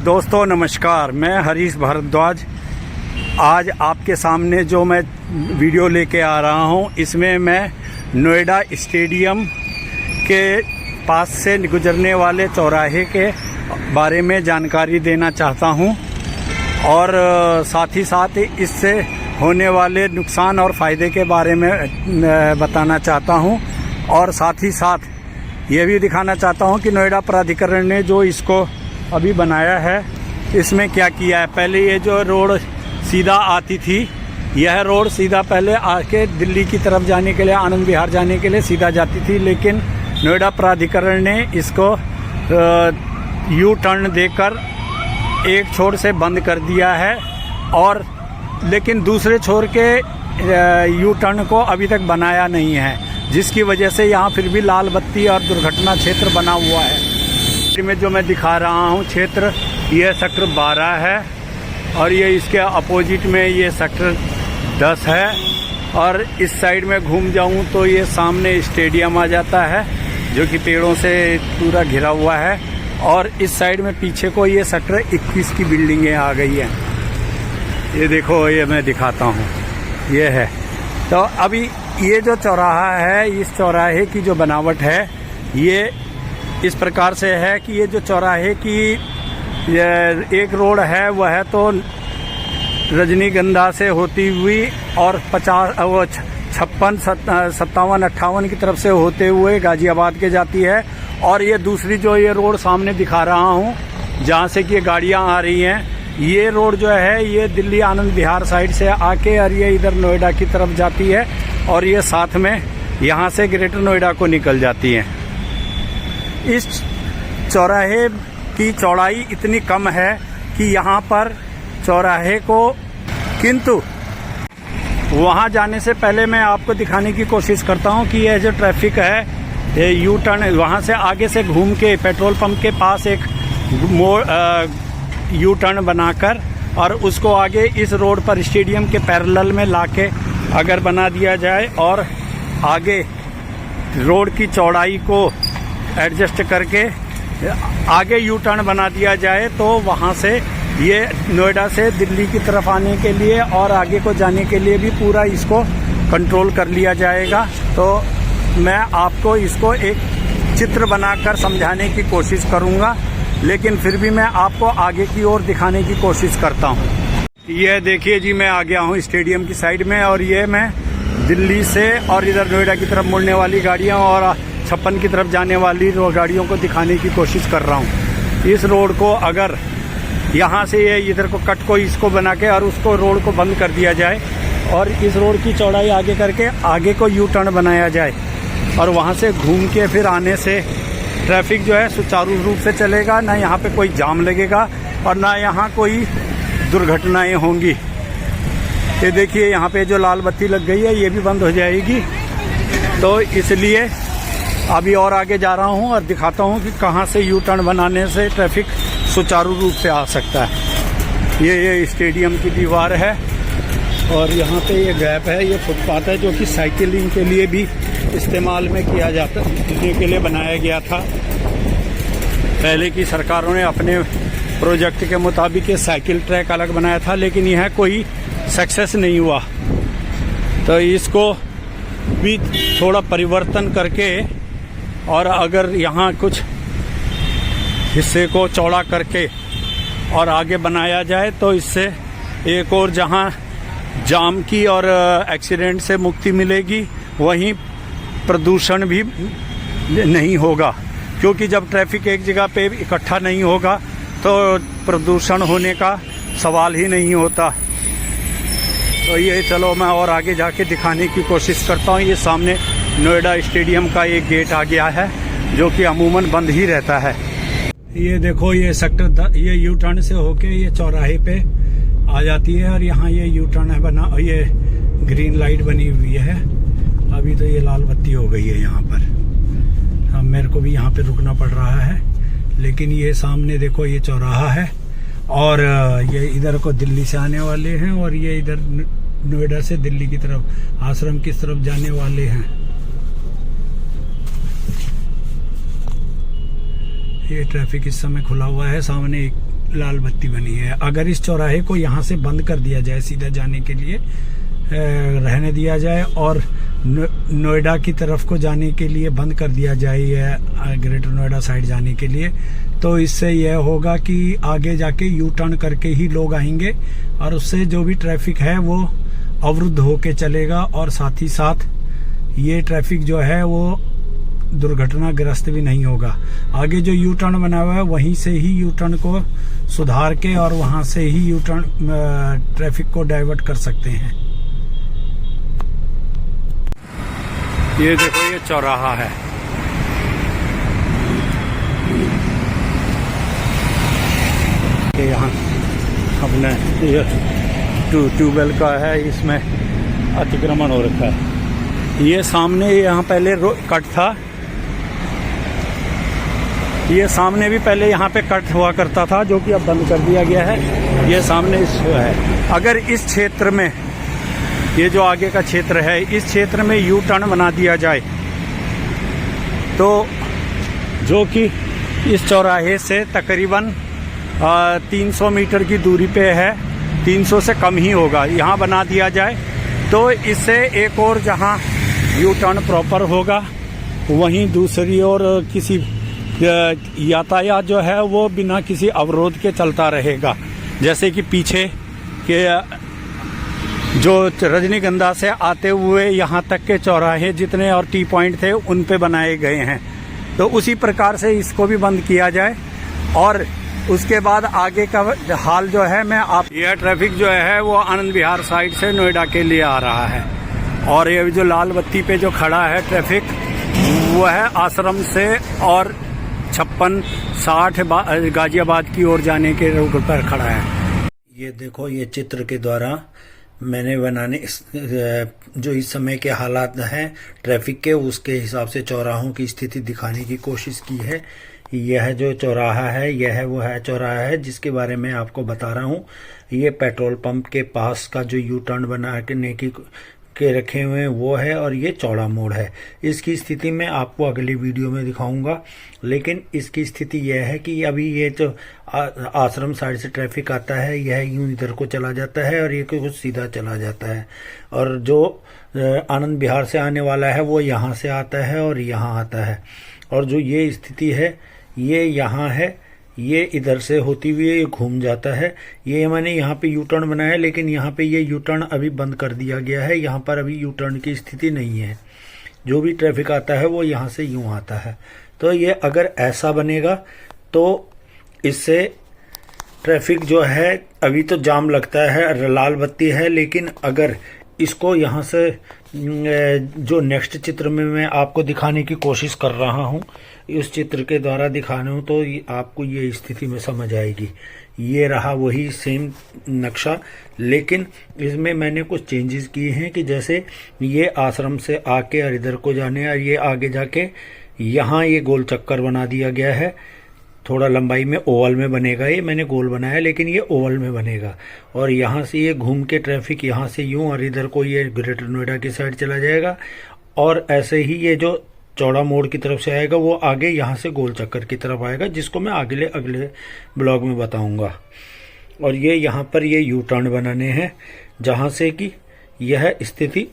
दोस्तों नमस्कार, मैं हरीश भारद्वाज। आज आपके सामने जो मैं वीडियो लेके आ रहा हूं, इसमें मैं नोएडा स्टेडियम के पास से गुजरने वाले चौराहे के बारे में जानकारी देना चाहता हूं और साथ ही साथ इससे होने वाले नुकसान और फ़ायदे के बारे में बताना चाहता हूं और साथ ही साथ ये भी दिखाना चाहता हूं कि नोएडा प्राधिकरण ने जो इसको अभी बनाया है इसमें क्या किया है। पहले ये जो रोड सीधा आती थी, यह रोड सीधा पहले आके दिल्ली की तरफ जाने के लिए, आनंद विहार जाने के लिए सीधा जाती थी, लेकिन नोएडा प्राधिकरण ने इसको यू टर्न देकर एक छोर से बंद कर दिया है और लेकिन दूसरे छोर के यू टर्न को अभी तक बनाया नहीं है, जिसकी वजह से यहाँ फिर भी लाल बत्ती और दुर्घटना क्षेत्र बना हुआ है। में जो मैं दिखा रहा हूँ क्षेत्र, यह सेक्टर 12 है और ये इसके अपोजिट में ये सेक्टर 10 है और इस साइड में घूम जाऊँ तो ये सामने स्टेडियम आ जाता है जो कि पेड़ों से पूरा घिरा हुआ है और इस साइड में पीछे को ये सेक्टर 21 की बिल्डिंगें आ गई हैं। ये देखो, ये मैं दिखाता हूँ, ये है। तो अभी ये जो चौराहा है, इस चौराहे की जो बनावट है ये इस प्रकार से है कि ये जो चौराहे की एक रोड है वह तो रजनीगंधा से होती हुई और 56, 57, 58 की तरफ से होते हुए गाजियाबाद के जाती है और ये दूसरी जो ये रोड सामने दिखा रहा हूँ जहाँ से कि ये गाड़ियाँ आ रही हैं, ये रोड जो है ये दिल्ली आनंद विहार साइड से आके और ये इधर नोएडा की तरफ जाती है और ये साथ में यहाँ से ग्रेटर नोएडा को निकल जाती है। इस चौराहे की चौड़ाई इतनी कम है कि यहाँ पर चौराहे को, किंतु वहाँ जाने से पहले मैं आपको दिखाने की कोशिश करता हूँ कि यह जो ट्रैफिक है, ये यू टर्न वहाँ से आगे से घूम के पेट्रोल पंप के पास एक यू टर्न बनाकर और उसको आगे इस रोड पर स्टेडियम के पैरेलल में लाके अगर बना दिया जाए और आगे रोड की चौड़ाई को एडजस्ट करके आगे यू टर्न बना दिया जाए तो वहाँ से ये नोएडा से दिल्ली की तरफ आने के लिए और आगे को जाने के लिए भी पूरा इसको कंट्रोल कर लिया जाएगा। तो मैं आपको इसको एक चित्र बनाकर समझाने की कोशिश करूँगा, लेकिन फिर भी मैं आपको आगे की ओर दिखाने की कोशिश करता हूँ। यह देखिए जी, मैं आ गया हूँ स्टेडियम की साइड में और ये मैं दिल्ली से और इधर नोएडा की तरफ मुड़ने वाली गाड़ियाँ और 56 की तरफ जाने वाली गाड़ियों को दिखाने की कोशिश कर रहा हूँ। इस रोड को अगर यहाँ से ये इधर को कट को इसको बना के और उसको रोड को बंद कर दिया जाए और इस रोड की चौड़ाई आगे करके आगे को यू टर्न बनाया जाए और वहाँ से घूम के फिर आने से ट्रैफिक जो है सुचारू रूप से चलेगा, ना यहाँ पे कोई जाम लगेगा और ना यहाँ कोई दुर्घटनाएं होंगी। ये देखिए, यहाँ पे जो लाल बत्ती लग गई है ये भी बंद हो जाएगी। तो इसलिए अभी और आगे जा रहा हूँ और दिखाता हूँ कि कहाँ से यू टर्न बनाने से ट्रैफिक सुचारू रूप से आ सकता है। ये स्टेडियम की दीवार है और यहाँ पे ये गैप है, ये फुटपाथ है जो कि साइकिलिंग के लिए भी इस्तेमाल में किया जाता के लिए बनाया गया था। पहले की सरकारों ने अपने प्रोजेक्ट के मुताबिक ये साइकिल ट्रैक अलग बनाया था, लेकिन यह कोई सक्सेस नहीं हुआ। तो इसको भी थोड़ा परिवर्तन करके और अगर यहाँ कुछ हिस्से को चौड़ा करके और आगे बनाया जाए तो इससे एक और जहाँ जाम की और एक्सीडेंट से मुक्ति मिलेगी, वहीं प्रदूषण भी नहीं होगा, क्योंकि जब ट्रैफिक एक जगह पे इकट्ठा नहीं होगा तो प्रदूषण होने का सवाल ही नहीं होता। तो ये चलो मैं और आगे जाके दिखाने की कोशिश करता हूँ। ये सामने नोएडा स्टेडियम का एक गेट आ गया है जो कि अमूमन बंद ही रहता है। ये देखो, ये सेक्टर ये यू टर्न से होके ये चौराहे पे आ जाती है और यहाँ ये यू टर्न है बना, ये ग्रीन लाइट बनी हुई है। अभी तो ये लाल बत्ती हो गई है यहाँ पर। अब मेरे को भी यहाँ पे रुकना पड़ रहा है, लेकिन ये सामने देखो ये चौराहा है और ये इधर को दिल्ली से आने वाले हैं और ये इधर नोएडा से दिल्ली की तरफ आश्रम की तरफ जाने वाले हैं। ये ट्रैफिक इस समय खुला हुआ है। सामने एक लाल बत्ती बनी है। अगर इस चौराहे को यहाँ से बंद कर दिया जाए, सीधा जाने के लिए रहने दिया जाए और नोएडा की तरफ को जाने के लिए बंद कर दिया जाए, या ग्रेटर नोएडा साइड जाने के लिए, तो इससे यह होगा कि आगे जाके यू टर्न करके ही लोग आएंगे और उससे जो भी ट्रैफिक है वो अवरुद्ध होके चलेगा, और साथ ही साथ ये ट्रैफिक जो है वो दुर्घटनाग्रस्त भी नहीं होगा। आगे जो यू टर्न बना हुआ है वहीं से ही यू टर्न को सुधार के और वहां से ही यू टर्न ट्रैफिक को डाइवर्ट कर सकते हैं। ये देखो, ये चौराहा है। यहाँ अपने ये ट्यूबवेल का है, इसमें अतिक्रमण हो रखा है। ये सामने यहाँ पहले कट था, ये सामने भी पहले यहाँ पे कट हुआ करता था, जो कि अब बंद कर दिया गया है। ये सामने इस है। अगर इस क्षेत्र में, ये जो आगे का क्षेत्र है, इस क्षेत्र में यू टर्न बना दिया जाए तो जो कि इस चौराहे से तकरीबन 300 मीटर की दूरी पे है, 300 से कम ही होगा, यहाँ बना दिया जाए तो इससे एक और जहाँ यू टर्न प्रॉपर होगा वहीं दूसरी ओर किसी यातायात जो है वो बिना किसी अवरोध के चलता रहेगा। जैसे कि पीछे के जो रजनीगंधा से आते हुए यहाँ तक के चौराहे जितने और टी पॉइंट थे उन पे बनाए गए हैं, तो उसी प्रकार से इसको भी बंद किया जाए। और उसके बाद आगे का हाल जो है यह ट्रैफिक जो है वो आनंद विहार साइड से नोएडा के लिए आ रहा है, और ये जो लाल बत्ती पे जो खड़ा है ट्रैफिक वो है आश्रम से और 56-60 गाजियाबाद की ओर जाने के रोड पर खड़ा है। ये देखो, ये चित्र के द्वारा मैंने जो इस समय के हालात हैं ट्रैफिक के, उसके हिसाब से चौराहों की स्थिति दिखाने की कोशिश की है। यह जो चौराहा है, यह वो है चौराहा है जिसके बारे में आपको बता रहा हूँ। ये पेट्रोल पंप के पास का जो यू टर्न बनाने के रखे हुए हैं वो है, और ये चौड़ा मोड़ है। इसकी स्थिति मैं आपको अगली वीडियो में दिखाऊंगा, लेकिन इसकी स्थिति यह है कि अभी ये जो आश्रम साइड से ट्रैफिक आता है यह यूं इधर को चला जाता है और ये कुछ सीधा चला जाता है, और जो आनंद विहार से आने वाला है वो यहाँ से आता है और यहाँ आता है, और जो ये स्थिति है ये यहाँ है, ये इधर से होती हुई घूम जाता है। ये मैंने यहाँ पे यू टर्न बनाया है, लेकिन यहाँ पे ये यू टर्न अभी बंद कर दिया गया है। यहाँ पर अभी यू टर्न की स्थिति नहीं है, जो भी ट्रैफिक आता है वो यहाँ से यूं आता है। तो ये अगर ऐसा बनेगा तो इससे ट्रैफिक जो है, अभी तो जाम लगता है, लाल बत्ती है, लेकिन अगर इसको यहाँ से जो नेक्स्ट चित्र में मैं आपको दिखाने की कोशिश कर रहा हूँ, इस चित्र के द्वारा दिखाना हूँ, तो आपको ये स्थिति में समझ आएगी। ये रहा वही सेम नक्शा, लेकिन इसमें मैंने कुछ चेंजेस किए हैं कि जैसे ये आश्रम से आके और इधर को जाने और ये आगे जाके यहाँ ये गोल चक्कर बना दिया गया है। थोड़ा लंबाई में ओवल में बनेगा, ये मैंने गोल बनाया लेकिन ये ओवल में बनेगा, और यहाँ से ये घूम के ट्रैफिक यहाँ से यूं और इधर को ये ग्रेटर नोएडा की साइड चला जाएगा, और ऐसे ही ये जो चौड़ा मोड़ की तरफ से आएगा वो आगे यहाँ से गोल चक्कर की तरफ आएगा, जिसको मैं अगले ब्लॉग में बताऊंगा। और ये यहाँ पर ये यू टर्न बनाने हैं, जहाँ से कि यह स्थिति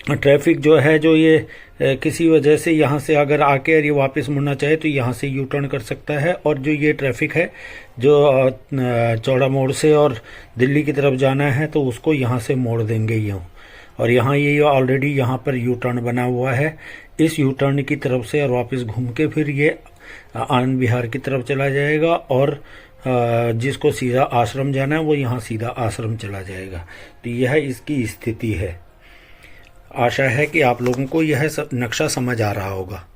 ट्रैफिक जो है, जो ये किसी वजह से यहाँ से अगर आके और ये वापस मुड़ना चाहे तो यहाँ से यू टर्न कर सकता है, और जो ये ट्रैफिक है जो चौड़ा मोड़ से और दिल्ली की तरफ जाना है तो उसको यहाँ से मोड़ देंगे यूँ। और यहाँ ये ऑलरेडी यहाँ पर यू टर्न बना हुआ है, इस यू टर्न की तरफ से और वापस घूम के फिर ये आनंद विहार की तरफ चला जाएगा, और जिसको सीधा आश्रम जाना है वो यहाँ सीधा आश्रम चला जाएगा। तो यह इसकी स्थिति है। आशा है कि आप लोगों को यह नक्शा समझ आ रहा होगा।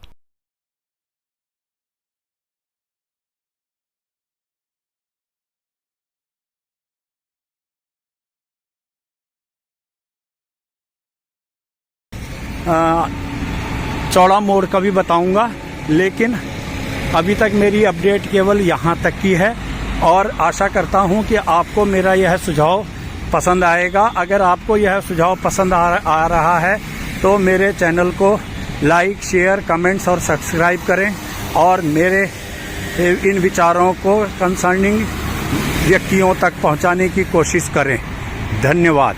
चौड़ा मोड़ का भी बताऊंगा, लेकिन अभी तक मेरी अपडेट केवल यहाँ तक की है, और आशा करता हूँ कि आपको मेरा यह सुझाव पसंद आएगा। अगर आपको यह सुझाव पसंद आ रहा है तो मेरे चैनल को लाइक, शेयर, कमेंट्स और सब्सक्राइब करें, और मेरे इन विचारों को कंसर्निंग व्यक्तियों तक पहुंचाने की कोशिश करें। धन्यवाद।